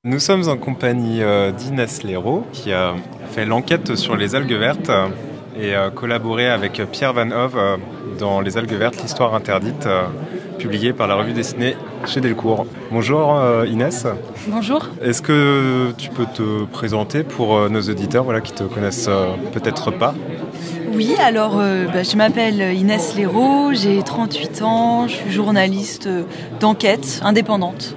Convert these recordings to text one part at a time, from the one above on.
Nous sommes en compagnie d'Inès Leroux qui a fait l'enquête sur les algues vertes et collaboré avec Pierre Van Hove dans Les algues vertes, l'histoire interdite, publiée par la revue dessinée chez Delcourt. Bonjour Inès. Bonjour. Est-ce que tu peux te présenter pour nos auditeurs qui te connaissent peut-être pas? Oui, alors je m'appelle Inès Leroux, j'ai 38 ans, je suis journaliste d'enquête indépendante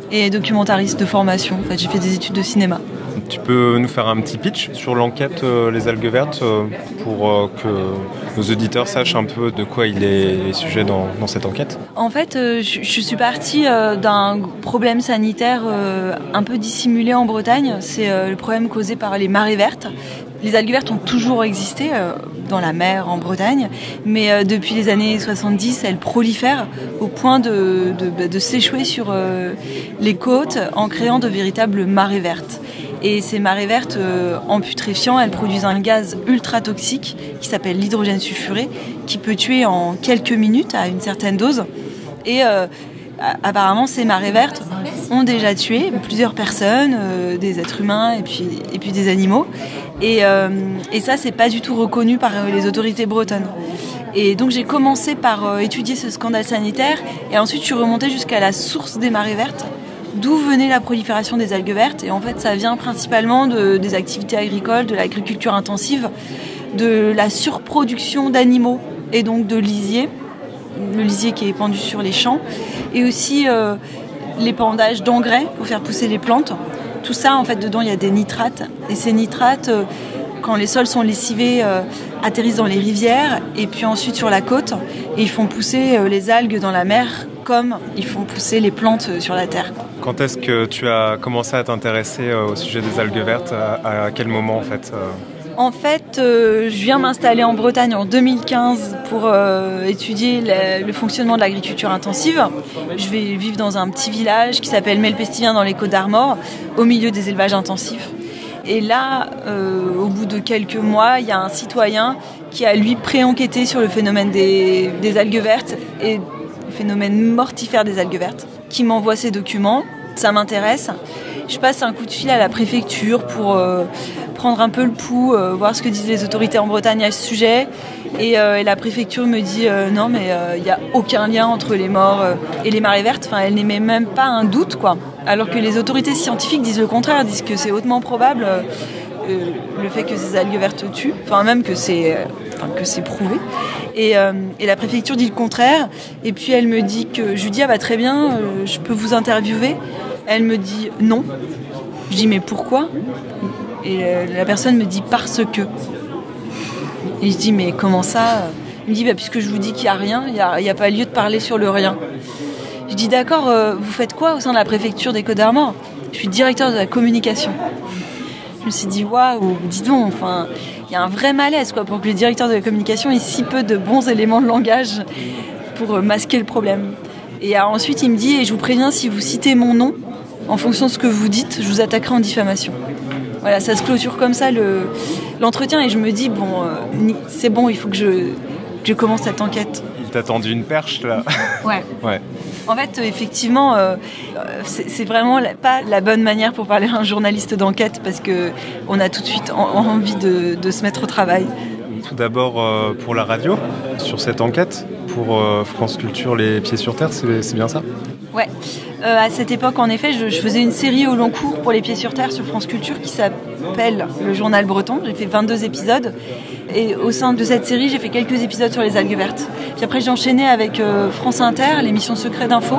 et documentariste de formation. En fait, j'ai fait des études de cinéma. Tu peux nous faire un petit pitch sur l'enquête Les algues vertes pour que nos auditeurs sachent un peu de quoi il est sujet dans cette enquête? En fait, je suis partie d'un problème sanitaire un peu dissimulé en Bretagne. C'est le problème causé par les marées vertes. Les algues vertes ont toujours existé dans la mer en Bretagne, mais depuis les années 70, elles prolifèrent au point de s'échouer sur les côtes en créant de véritables marées vertes. Et ces marées vertes, en putréfiant, elles produisent un gaz ultra toxique qui s'appelle l'hydrogène sulfuré, qui peut tuer en quelques minutes à une certaine dose. Et apparemment, ces marées vertes ont déjà tué plusieurs personnes, des êtres humains et puis des animaux. Et ça, c'est pas du tout reconnu par les autorités bretonnes. Et donc j'ai commencé par étudier ce scandale sanitaire et ensuite je suis remontée jusqu'à la source des marées vertes, d'où venait la prolifération des algues vertes. Et en fait, ça vient principalement des activités agricoles, de l'agriculture intensive, de la surproduction d'animaux et donc de lisier, le lisier qui est pendu sur les champs, et aussi l'épandage d'engrais pour faire pousser les plantes. Tout ça, en fait, dedans, il y a des nitrates. Et ces nitrates, quand les sols sont lessivés, atterrissent dans les rivières et puis ensuite sur la côte. Et ils font pousser les algues dans la mer comme ils font pousser les plantes sur la terre. Quand est-ce que tu as commencé à t'intéresser au sujet des algues vertes? À quel moment, en fait En fait, je viens m'installer en Bretagne en 2015 pour étudier le fonctionnement de l'agriculture intensive. Je vais vivre dans un petit village qui s'appelle Melpestivien dans les Côtes-d'Armor, au milieu des élevages intensifs. Et là, au bout de quelques mois, il y a un citoyen qui a, lui, pré-enquêté sur le phénomène des algues vertes et le phénomène mortifère des algues vertes, qui m'envoie ses documents. Ça m'intéresse. Je passe un coup de fil à la préfecture pour prendre un peu le pouls, voir ce que disent les autorités en Bretagne à ce sujet. Et la préfecture me dit non, mais il n'y a aucun lien entre les morts et les marées vertes. Enfin, elle n'émet même pas un doute, quoi. Alors que les autorités scientifiques disent le contraire, disent que c'est hautement probable le fait que ces algues vertes tuent, enfin même que c'est prouvé. Et la préfecture dit le contraire. Et puis elle me dit que je lui dis très bien, je peux vous interviewer. Elle me dit non. Je dis mais pourquoi? Et la personne me dit parce que. Et je dis mais comment ça? Il me dit puisque je vous dis qu'il n'y a rien, il n'y a pas lieu de parler sur le rien. Je dis d'accord, vous faites quoi au sein de la préfecture des Côtes-d'Armor? Je suis directeur de la communication. Je me suis dit waouh, dis donc, enfin, il y a un vrai malaise pour que le directeur de la communication ait si peu de bons éléments de langage pour masquer le problème. Et ensuite il me dit, et je vous préviens, si vous citez mon nom, en fonction de ce que vous dites, je vous attaquerai en diffamation. Voilà, ça se clôture comme ça l'entretien et je me dis, c'est bon, il faut que je commence cette enquête. Il t'a tendu une perche, là. Ouais. Ouais. En fait, effectivement, c'est vraiment pas la bonne manière pour parler à un journaliste d'enquête parce qu'on a tout de suite envie de se mettre au travail. Tout d'abord pour la radio, sur cette enquête, pour France Culture, Les Pieds sur Terre, c'est bien ça? Ouais. À cette époque, en effet, je faisais une série au long cours pour Les Pieds sur Terre sur France Culture qui s'appelle Le Journal Breton. J'ai fait 22 épisodes. Et au sein de cette série, j'ai fait quelques épisodes sur les algues vertes. Puis après, j'ai enchaîné avec France Inter, l'émission Secret d'Info.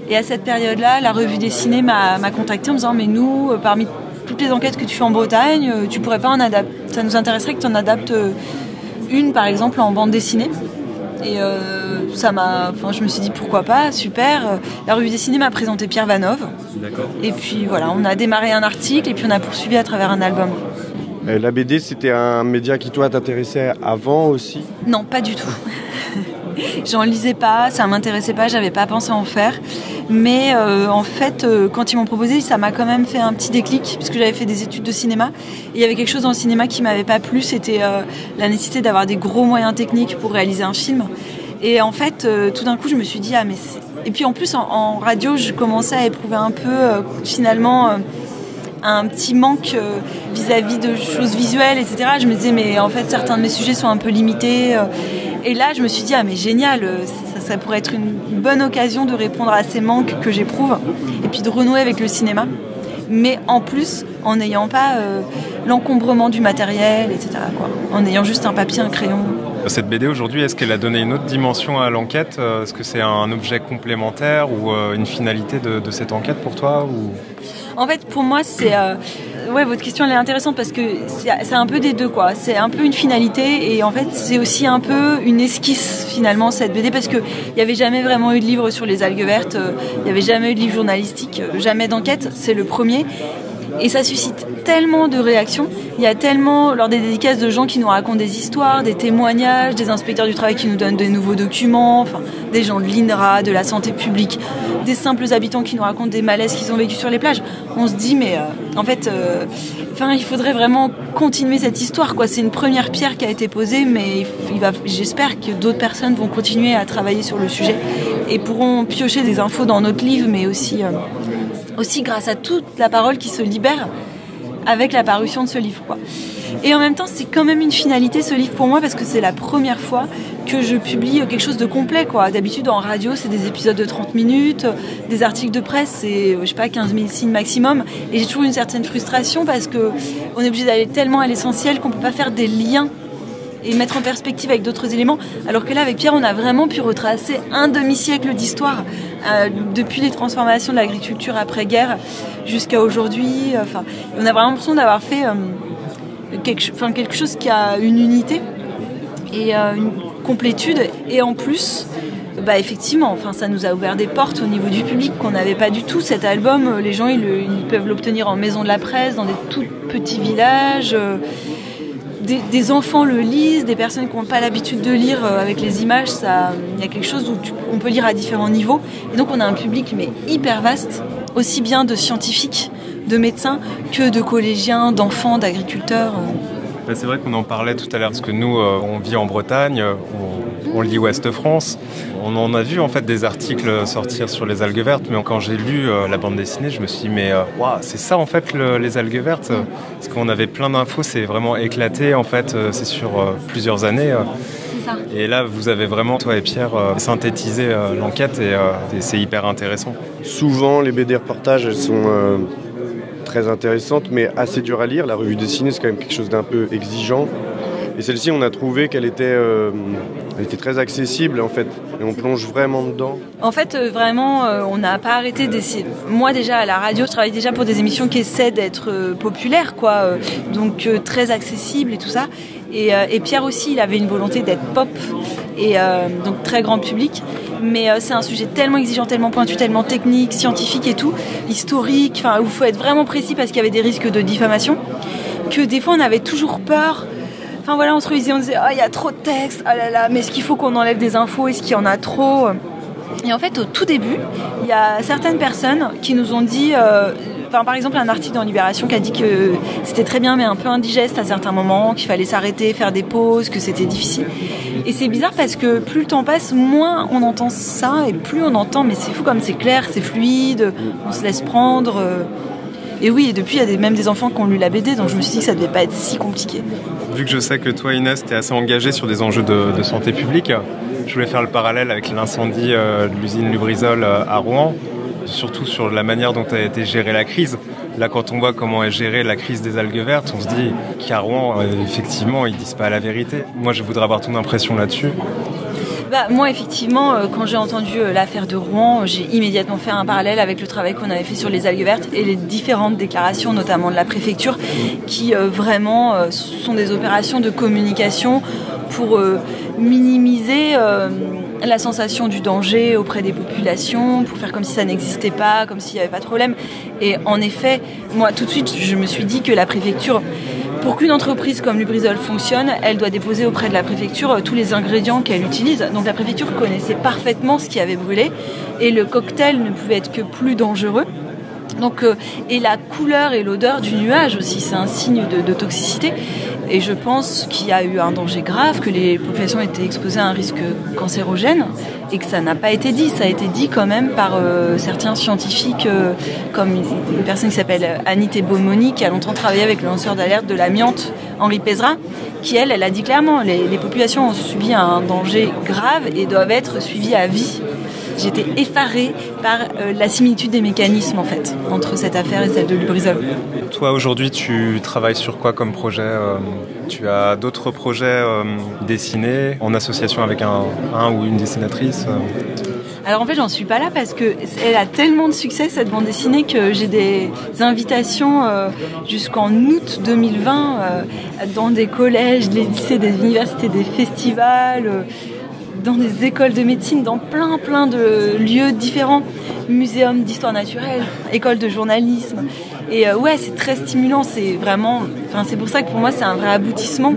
Et à cette période-là, la revue dessinée m'a contactée en me disant « Mais nous, parmi toutes les enquêtes que tu fais en Bretagne, tu pourrais pas en adapter. Ça nous intéresserait que tu en adaptes une, par exemple, en bande dessinée. » Et je me suis dit pourquoi pas, super. La revue dessinée m'a présenté Pierre Van Hove. D'accord. Et puis voilà, on a démarré un article et puis on a poursuivi à travers un album. La BD, c'était un média qui, toi, t'intéressait avant aussi? Non, pas du tout. J'en lisais pas, ça m'intéressait pas, j'avais pas pensé en faire. Mais en fait, quand ils m'ont proposé, ça m'a quand même fait un petit déclic, puisque j'avais fait des études de cinéma. Et il y avait quelque chose dans le cinéma qui m'avait pas plu, c'était la nécessité d'avoir des gros moyens techniques pour réaliser un film. Et en fait, tout d'un coup, je me suis dit, mais Et puis en plus, en radio, je commençais à éprouver un peu, finalement, un petit manque vis-à-vis de choses visuelles, etc. Je me disais, mais en fait, certains de mes sujets sont un peu limités. Et là, je me suis dit, ah mais génial, ça pourrait être une bonne occasion de répondre à ces manques que j'éprouve, et puis de renouer avec le cinéma. Mais en plus, en n'ayant pas l'encombrement du matériel, etc., quoi. En ayant juste un papier, un crayon. Cette BD aujourd'hui, est-ce qu'elle a donné une autre dimension à l'enquête ? Est-ce que c'est un objet complémentaire ou une finalité de cette enquête pour toi ou... En fait, pour moi, c'est... votre question elle est intéressante parce que c'est un peu des deux, quoi. C'est un peu une finalité et en fait, c'est aussi un peu une esquisse, finalement, cette BD, parce qu'il n'y avait jamais vraiment eu de livre sur les algues vertes, il n'y avait jamais eu de livre journalistique, jamais d'enquête, c'est le premier. Et ça suscite tellement de réactions. Il y a tellement, lors des dédicaces, de gens qui nous racontent des histoires, des témoignages, des inspecteurs du travail qui nous donnent des nouveaux documents, enfin, des gens de l'INRA, de la santé publique, des simples habitants qui nous racontent des malaises qu'ils ont vécu sur les plages. On se dit, mais en fait, il faudrait vraiment continuer cette histoire, quoi. C'est une première pierre qui a été posée, mais j'espère que d'autres personnes vont continuer à travailler sur le sujet et pourront piocher des infos dans notre livre, mais aussi grâce à toute la parole qui se libère avec la parution de ce livre, quoi. Et en même temps, c'est quand même une finalité, ce livre, pour moi, parce que c'est la première fois que je publie quelque chose de complet, quoi. D'habitude, en radio, c'est des épisodes de 30 minutes, des articles de presse, c'est, 15 000 signes maximum. Et j'ai toujours une certaine frustration parce qu'on est obligé d'aller tellement à l'essentiel qu'on ne peut pas faire des liens et mettre en perspective avec d'autres éléments, alors que là, avec Pierre, on a vraiment pu retracer un demi-siècle d'histoire, depuis les transformations de l'agriculture après-guerre jusqu'à aujourd'hui. On a vraiment l'impression d'avoir fait quelque chose qui a une unité et une complétude, et en plus, effectivement, ça nous a ouvert des portes au niveau du public qu'on n'avait pas du tout. Cet album, les gens ils peuvent l'obtenir en maison de la presse, dans des tout petits villages. Des enfants le lisent, des personnes qui n'ont pas l'habitude de lire avec les images, il y a quelque chose où on peut lire à différents niveaux. Et donc on a un public mais hyper vaste, aussi bien de scientifiques, de médecins, que de collégiens, d'enfants, d'agriculteurs. C'est vrai qu'on en parlait tout à l'heure, parce que nous, on vit en Bretagne, on lit Ouest France. On en a vu en fait des articles sortir sur les algues vertes, mais quand j'ai lu la bande dessinée, je me suis dit, mais c'est ça en fait les algues vertes, parce qu'on avait plein d'infos, c'est vraiment éclaté en fait, c'est sur plusieurs années. C'est ça. Et là, vous avez vraiment, toi et Pierre, synthétisé l'enquête et c'est hyper intéressant. Souvent, les BD reportages, elles sont très intéressantes, mais assez dures à lire. La revue dessinée, c'est quand même quelque chose d'un peu exigeant. Et celle-ci, on a trouvé qu'elle était très accessible, en fait. Et on plonge vraiment dedans. En fait, vraiment, on n'a pas arrêté d'essayer. Moi, déjà, à la radio, je travaille déjà pour des émissions qui essaient d'être populaires, quoi. Donc, très accessibles et tout ça. Et Pierre aussi, il avait une volonté d'être pop et donc très grand public. Mais c'est un sujet tellement exigeant, tellement pointu, tellement technique, scientifique et tout, historique, où il faut être vraiment précis parce qu'il y avait des risques de diffamation, que des fois on avait toujours peur. On se relisait, on disait il y a trop de texte, oh là là, mais est-ce qu'il faut qu'on enlève des infos, est-ce qu'il y en a trop? Et en fait, au tout début, il y a certaines personnes qui nous ont dit, par exemple un article dans Libération qui a dit que c'était très bien mais un peu indigeste à certains moments, qu'il fallait s'arrêter, faire des pauses, que c'était difficile. Et c'est bizarre parce que plus le temps passe, moins on entend ça et plus on entend, mais c'est fou comme c'est clair, c'est fluide, on se laisse prendre. Et oui, et depuis, il y a même des enfants qui ont lu la BD, donc je me suis dit que ça devait pas être si compliqué. Vu que je sais que toi, Inès, tu es assez engagée sur des enjeux de santé publique, je voulais faire le parallèle avec l'incendie de l'usine Lubrizol à Rouen, surtout sur la manière dont a été gérée la crise. Là, quand on voit comment est gérée la crise des algues vertes, on se dit qu'à Rouen, effectivement, ils disent pas la vérité. Moi, je voudrais avoir ton impression là-dessus. Moi, effectivement, quand j'ai entendu l'affaire de Rouen, j'ai immédiatement fait un parallèle avec le travail qu'on avait fait sur les algues vertes et les différentes déclarations, notamment de la préfecture, qui vraiment sont des opérations de communication pour minimiser la sensation du danger auprès des populations, pour faire comme si ça n'existait pas, comme s'il n'y avait pas de problème. Et en effet, moi, tout de suite, je me suis dit que la préfecture... Pour qu'une entreprise comme Lubrizol fonctionne, elle doit déposer auprès de la préfecture tous les ingrédients qu'elle utilise. Donc la préfecture connaissait parfaitement ce qui avait brûlé et le cocktail ne pouvait être que plus dangereux. Donc, et la couleur et l'odeur du nuage aussi, c'est un signe de toxicité. Et je pense qu'il y a eu un danger grave, que les populations étaient exposées à un risque cancérogène et que ça n'a pas été dit. Ça a été dit quand même par certains scientifiques, comme une personne qui s'appelle Annie Thébault-Moni, qui a longtemps travaillé avec le lanceur d'alerte de l'amiante, Henri Pézra, qui elle a dit clairement les populations ont subi un danger grave et doivent être suivies à vie. J'étais effarée par la similitude des mécanismes en fait entre cette affaire et celle de Lubrizol. Toi aujourd'hui tu travailles sur quoi comme projet Tu as d'autres projets dessinés en association avec un ou une dessinatrice Alors en fait j'en suis pas là parce qu'elle a tellement de succès cette bande dessinée que j'ai des invitations jusqu'en août 2020 dans des collèges, des lycées, des universités, des festivals, dans des écoles de médecine, dans plein de lieux différents, muséums d'histoire naturelle, écoles de journalisme. Et ouais, c'est très stimulant, c'est pour ça que pour moi c'est un vrai aboutissement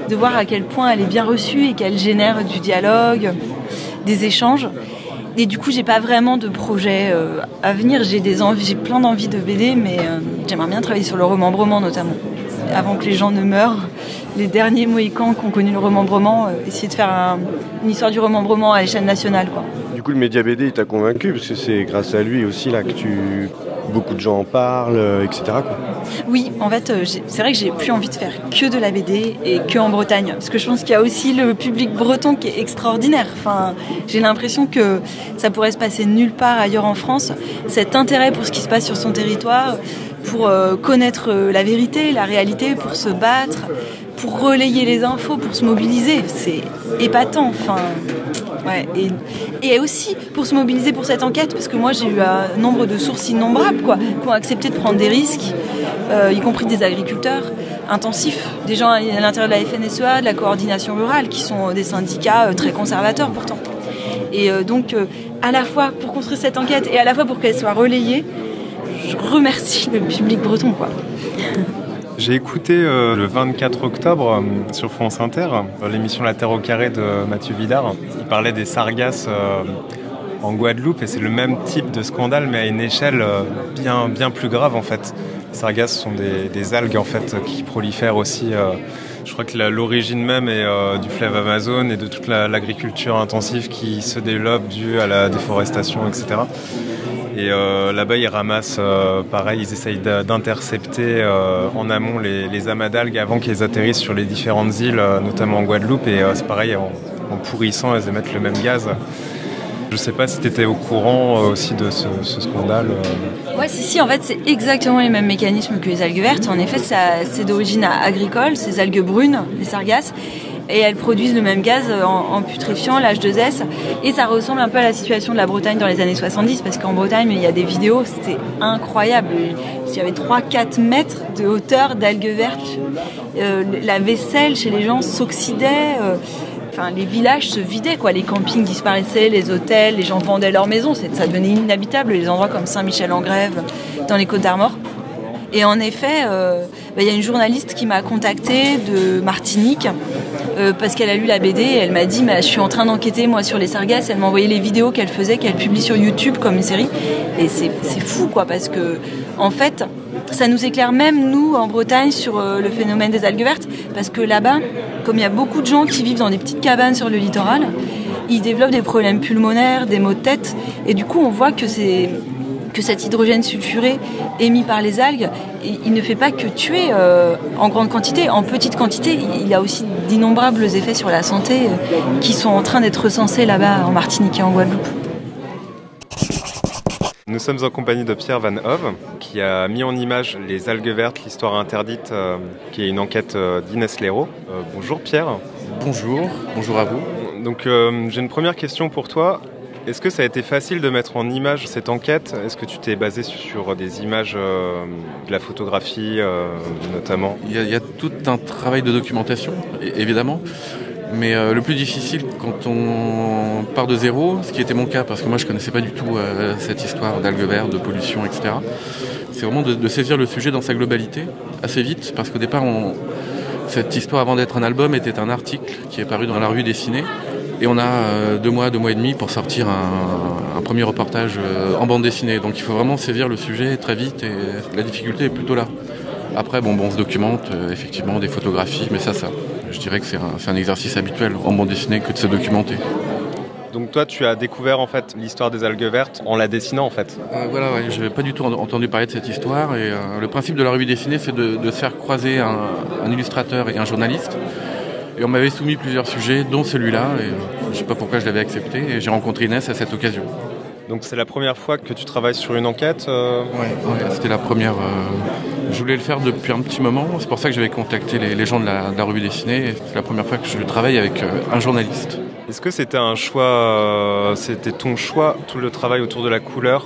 de voir à quel point elle est bien reçue et qu'elle génère du dialogue, des échanges. Et du coup, j'ai pas vraiment de projet à venir. J'ai plein d'envies de BD, mais j'aimerais bien travailler sur le remembrement notamment. Avant que les gens ne meurent, les derniers Mohicans qui ont connu le remembrement, essayer de faire une histoire du remembrement à l'échelle nationale, quoi. Du coup, le média BD, il t'a convaincu, parce que c'est grâce à lui aussi là que beaucoup de gens en parlent, etc. quoi. Oui, en fait, c'est vrai que j'ai plus envie de faire que de la BD et que en Bretagne, parce que je pense qu'il y a aussi le public breton qui est extraordinaire. Enfin, j'ai l'impression que ça pourrait se passer nulle part ailleurs en France. Cet intérêt pour ce qui se passe sur son territoire, pour connaître la vérité, la réalité, pour se battre, pour relayer les infos, pour se mobiliser, c'est épatant. Enfin, ouais. Et aussi pour se mobiliser pour cette enquête, parce que moi j'ai eu un nombre de sources innombrables qui ont accepté de prendre des risques, y compris des agriculteurs intensifs, des gens à l'intérieur de la FNSEA, de la coordination rurale, qui sont des syndicats très conservateurs pourtant. Et donc à la fois pour construire cette enquête et à la fois pour qu'elle soit relayée, je remercie le public breton, quoi. J'ai écouté le 24 octobre sur France Inter, l'émission La Terre au carré de Mathieu Vidard. Il parlait des sargasses en Guadeloupe et c'est le même type de scandale mais à une échelle bien plus grave en fait. Les sargasses sont des algues en fait qui prolifèrent aussi. Je crois que l'origine même est du fleuve Amazon et de toute l'agriculture intensive qui se développe due à la déforestation, etc. Et là-bas, ils ramassent, pareil, ils essayent d'intercepter en amont les amas d'algues avant qu'elles atterrissent sur les différentes îles, notamment en Guadeloupe. Et c'est pareil, en pourrissant, elles émettent le même gaz. Je ne sais pas si tu étais au courant aussi de ce scandale. Ouais, si, en fait, c'est exactement les mêmes mécanismes que les algues vertes. En effet, c'est d'origine agricole, ces algues brunes, les sargasses. Et elles produisent le même gaz en putréfiant, l'H2S. Et ça ressemble un peu à la situation de la Bretagne dans les années 70, parce qu'en Bretagne, il y a des vidéos, c'était incroyable. Il y avait 3-4 mètres de hauteur d'algues vertes. La vaisselle chez les gens s'oxydait. Les villages se vidaient, quoi. Les campings disparaissaient, les hôtels, les gens vendaient leurs maisons. Ça devenait inhabitable, les endroits comme Saint-Michel-en-Grève, dans les Côtes-d'Armor. Et en effet, y a une journaliste qui m'a contactée de Martinique parce qu'elle a lu la BD et elle m'a dit je suis en train d'enquêter moi sur les sargasses. Elle m'a envoyé les vidéos qu'elle faisait, qu'elle publie sur YouTube comme une série. Et c'est fou, quoi, parce que en fait, ça nous éclaire même nous en Bretagne sur le phénomène des algues vertes, parce que là-bas, comme il y a beaucoup de gens qui vivent dans des petites cabanes sur le littoral, ils développent des problèmes pulmonaires, des maux de tête, et du coup on voit que cet hydrogène sulfuré émis par les algues, il ne fait pas que tuer en grande quantité. En petite quantité, il a aussi d'innombrables effets sur la santé qui sont en train d'être recensés là-bas en Martinique et en Guadeloupe. Nous sommes en compagnie de Pierre Van Hove, qui a mis en image Les algues vertes, l'histoire interdite, qui est une enquête d'Inès Léraud. Bonjour Pierre. Bonjour à vous. Donc j'ai une première question pour toi. Est-ce que ça a été facile de mettre en image cette enquête ? Est-ce que tu t'es basé sur des images de la photographie notamment ? Il y a tout un travail de documentation, évidemment. Mais le plus difficile quand on part de zéro, ce qui était mon cas, parce que moi je ne connaissais pas du tout cette histoire d'algues vertes, de pollution, etc. C'est vraiment de saisir le sujet dans sa globalité, assez vite, parce qu'au départ, cette histoire, avant d'être un album, était un article qui est paru dans la revue Dessinée, Et on a 2 mois et demi pour sortir un premier reportage en bande dessinée. Donc il faut vraiment saisir le sujet très vite et la difficulté est plutôt là. Après, on se documente effectivement des photographies, mais ça, je dirais que c'est un exercice habituel en bande dessinée que de se documenter. Donc toi, tu as découvert en fait l'histoire des algues vertes en la dessinant en fait. Voilà, je n'avais pas du tout entendu parler de cette histoire. Et le principe de la revue dessinée, c'est de se faire croiser un illustrateur et un journaliste. Et on m'avait soumis plusieurs sujets, dont celui-là. Et je ne sais pas pourquoi je l'avais accepté. Et j'ai rencontré Inès à cette occasion. Donc c'est la première fois que tu travailles sur une enquête Ouais, c'était la première. Je voulais le faire depuis un petit moment. C'est pour ça que j'avais contacté les gens de la revue dessinée. C'est la première fois que je travaille avec un journaliste. Est-ce que c'était un choix, c'était ton choix, tout le travail autour de la couleur,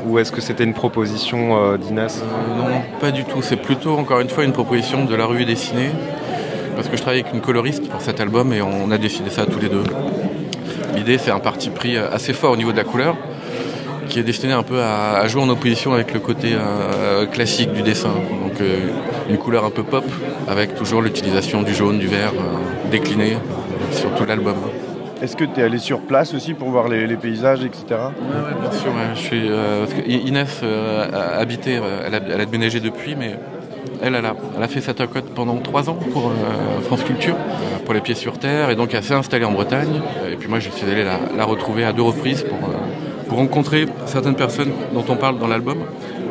ou est-ce que c'était une proposition d'Inès Non, pas du tout. C'est plutôt, encore une fois, une proposition de la revue dessinée, parce que je travaille avec une coloriste pour cet album et on a décidé ça tous les deux. L'idée, c'est un parti pris assez fort au niveau de la couleur, qui est destiné un peu à jouer en opposition avec le côté classique du dessin. Donc une couleur un peu pop, avec toujours l'utilisation du jaune, du vert décliné sur tout l'album. Est-ce que tu es allé sur place aussi pour voir les paysages, etc. Oui, bien sûr. Ouais. Parce que Inès a habité, elle a déménagé depuis, mais elle a fait sa tocotte pendant 3 ans pour France Culture, pour les Pieds sur Terre, et donc elle s'est installée en Bretagne. Et puis moi, je suis allé la retrouver à 2 reprises pour rencontrer certaines personnes dont on parle dans l'album,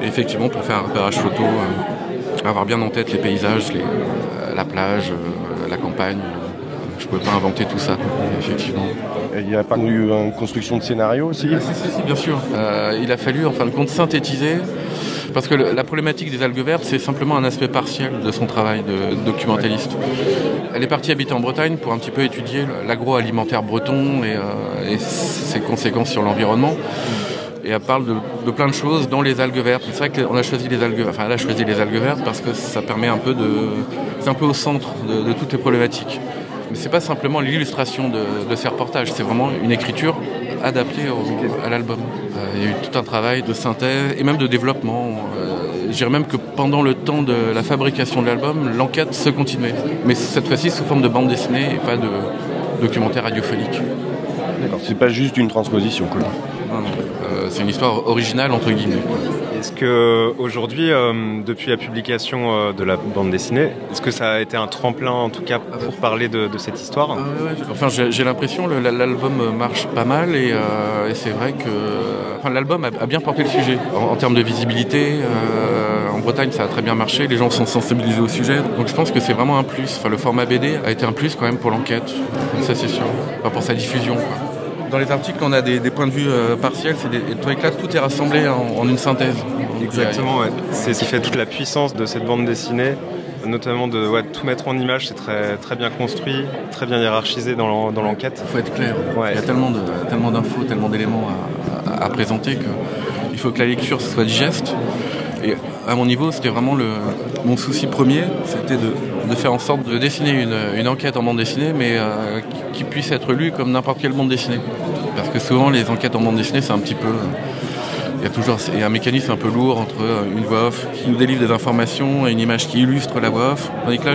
et effectivement pour faire un repérage photo, avoir bien en tête les paysages, la plage, la campagne. Je ne pouvais pas inventer tout ça, effectivement. Et il n'y a pas eu une construction de scénario aussi Si, bien sûr. Il a fallu, en fin de compte, synthétiser, parce que la problématique des algues vertes, c'est simplement un aspect partiel de son travail de documentaliste. Elle est partie habiter en Bretagne pour un petit peu étudier l'agroalimentaire breton et ses conséquences sur l'environnement. Et elle parle de plein de choses, dont les algues vertes. C'est vrai qu'on a choisi les algues, enfin elle a choisi les algues vertes parce que ça permet un peu c'est un peu au centre de toutes les problématiques. Mais c'est pas simplement l'illustration de ces reportages, c'est vraiment une écriture adaptée à l'album. Il y a eu tout un travail de synthèse et même de développement. Je dirais même que pendant le temps de la fabrication de l'album, l'enquête se continuait. Mais cette fois-ci sous forme de bande dessinée et pas de documentaire radiophonique. D'accord, c'est pas juste une transposition, quoi. Non. C'est une histoire originale entre guillemets. Est-ce que aujourd'hui, depuis la publication de la bande dessinée, est-ce que ça a été un tremplin en tout cas pour parler de cette histoire ? Enfin, j'ai l'impression que l'album marche pas mal et c'est vrai que l'album a bien porté le sujet en termes de visibilité. En Bretagne, ça a très bien marché, les gens sont sensibilisés au sujet. Donc je pense que c'est vraiment un plus. Enfin, le format BD a été un plus quand même pour l'enquête, ça c'est sûr, pas pour sa diffusion, quoi. Dans les articles, on a des points de vue partiels, là, tout est rassemblé en une synthèse. Exactement, ouais. C'est ce qui fait toute la puissance de cette bande dessinée, notamment de tout mettre en image, c'est très, très bien construit, très bien hiérarchisé dans l'enquête. Il faut être clair, ouais. Il y a tellement d'infos, tellement d'éléments à présenter qu'il faut que la lecture soit digeste. Et à mon niveau, c'était vraiment mon souci premier, c'était de faire en sorte de dessiner une enquête en bande dessinée, mais qui puisse être lue comme n'importe quelle bande dessinée. Parce que souvent, les enquêtes en bande dessinée, c'est un petit peu... Il y a un mécanisme un peu lourd entre une voix off qui nous délivre des informations et une image qui illustre la voix off. Tandis que là,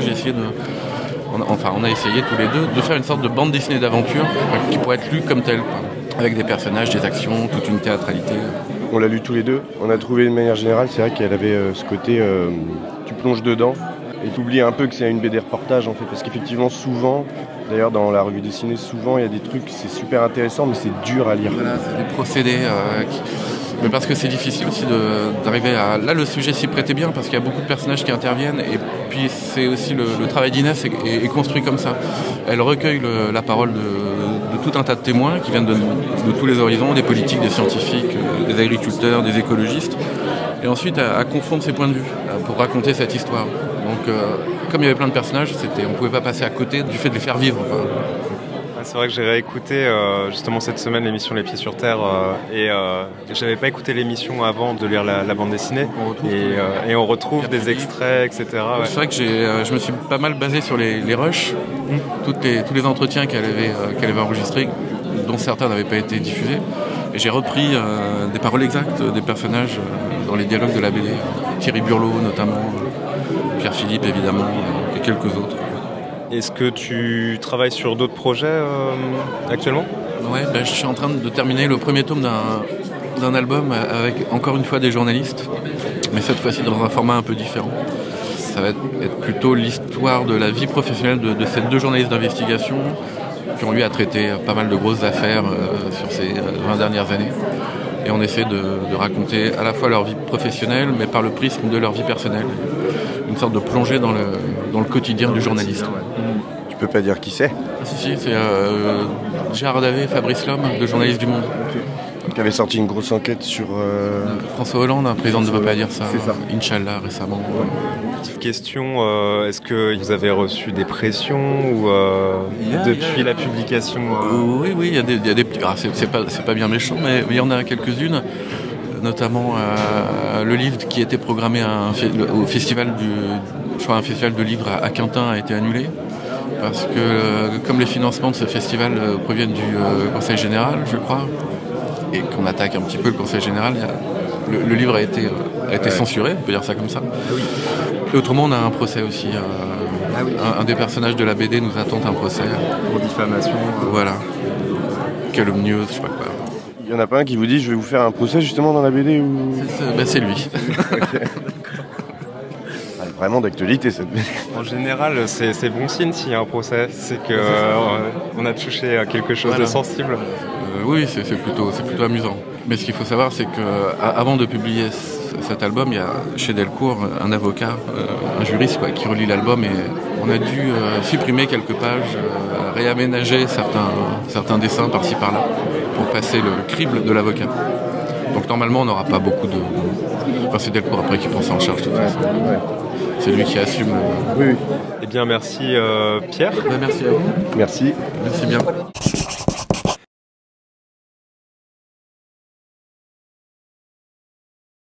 on a essayé tous les deux de faire une sorte de bande dessinée d'aventure qui pourrait être lue comme telle, quoi. Avec des personnages, des actions, toute une théâtralité. On l'a lu tous les deux. On a trouvé de manière générale, c'est vrai qu'elle avait ce côté, tu plonges dedans et tu oublies un peu que c'est une BD reportage en fait. Parce qu'effectivement, souvent, d'ailleurs dans la revue dessinée, souvent il y a des trucs, c'est super intéressant, mais c'est dur à lire. Voilà, c'est des procédés. Mais parce que c'est difficile aussi d'arriver à... Là, le sujet s'y prêtait bien parce qu'il y a beaucoup de personnages qui interviennent et puis c'est aussi le travail d'Inès est construit comme ça. Elle recueille la parole de tout un tas de témoins qui viennent de tous les horizons, des politiques, des scientifiques, des agriculteurs, des écologistes, et ensuite à confondre ces points de vue pour raconter cette histoire. Donc, comme il y avait plein de personnages, on ne pouvait pas passer à côté du fait de les faire vivre. C'est vrai que j'ai réécouté justement cette semaine l'émission Les Pieds sur Terre et j'avais pas écouté l'émission avant de lire la bande dessinée et on retrouve des extraits, etc. Ouais. C'est vrai que je me suis pas mal basé sur les rushs, tous les entretiens qu'elle avait enregistrés, dont certains n'avaient pas été diffusés. Et j'ai repris des paroles exactes des personnages dans les dialogues de la BD. Thierry Burlot notamment, Pierre Philippe évidemment, et quelques autres. Est-ce que tu travailles sur d'autres projets actuellement ? Ouais, je suis en train de terminer le premier tome d'un album avec encore une fois des journalistes, mais cette fois-ci dans un format un peu différent. Ça va être plutôt l'histoire de la vie professionnelle de ces 2 journalistes d'investigation qui ont eu à traiter pas mal de grosses affaires sur ces 20 dernières années. Et on essaie de raconter à la fois leur vie professionnelle, mais par le prisme de leur vie personnelle. Une sorte de plongée dans le quotidien du journaliste. Tu peux pas dire qui c'est ? Si, c'est Gérard Davé et Fabrice Lhomme, 2 journalistes du Monde. Qui avait sorti une grosse enquête sur... François Hollande, un président ne veut pas dire ça. Inch'Allah, récemment. Petite question, est-ce que vous avez reçu des pressions ou depuis la publication Oui, il y a des petits... c'est pas bien méchant, mais il y en a quelques-unes. Notamment le livre qui était programmé au festival un festival de livres à Quintin a été annulé. Parce que comme les financements de ce festival proviennent du Conseil Général, je crois, et qu'on attaque un petit peu le Conseil Général, le livre a été censuré, on peut dire ça comme ça. Et autrement, on a un procès aussi. Un des personnages de la BD nous attend un procès. Pour diffamation. Voilà. Calomnieuse, je sais pas quoi. Il n'y en a pas un qui vous dit je vais vous faire un procès justement dans la BD ou... C'est lui. Vraiment d'actualité cette BD. En général, c'est bon signe s'il y a un procès, c'est que on a touché à quelque chose de sensible. Oui, c'est plutôt amusant. Mais ce qu'il faut savoir, c'est qu'avant de publier cet album, il y a chez Delcourt un avocat, un juriste qui relit l'album, et on a dû supprimer quelques pages, réaménager certains dessins par-ci par-là pour passer le crible de l'avocat. Donc normalement, on n'aura pas beaucoup de... Enfin, c'est Delcourt après qui prend ça en charge de toute façon. C'est lui qui assume. Oui. Eh bien, merci Pierre. Merci à vous. Merci. Merci bien.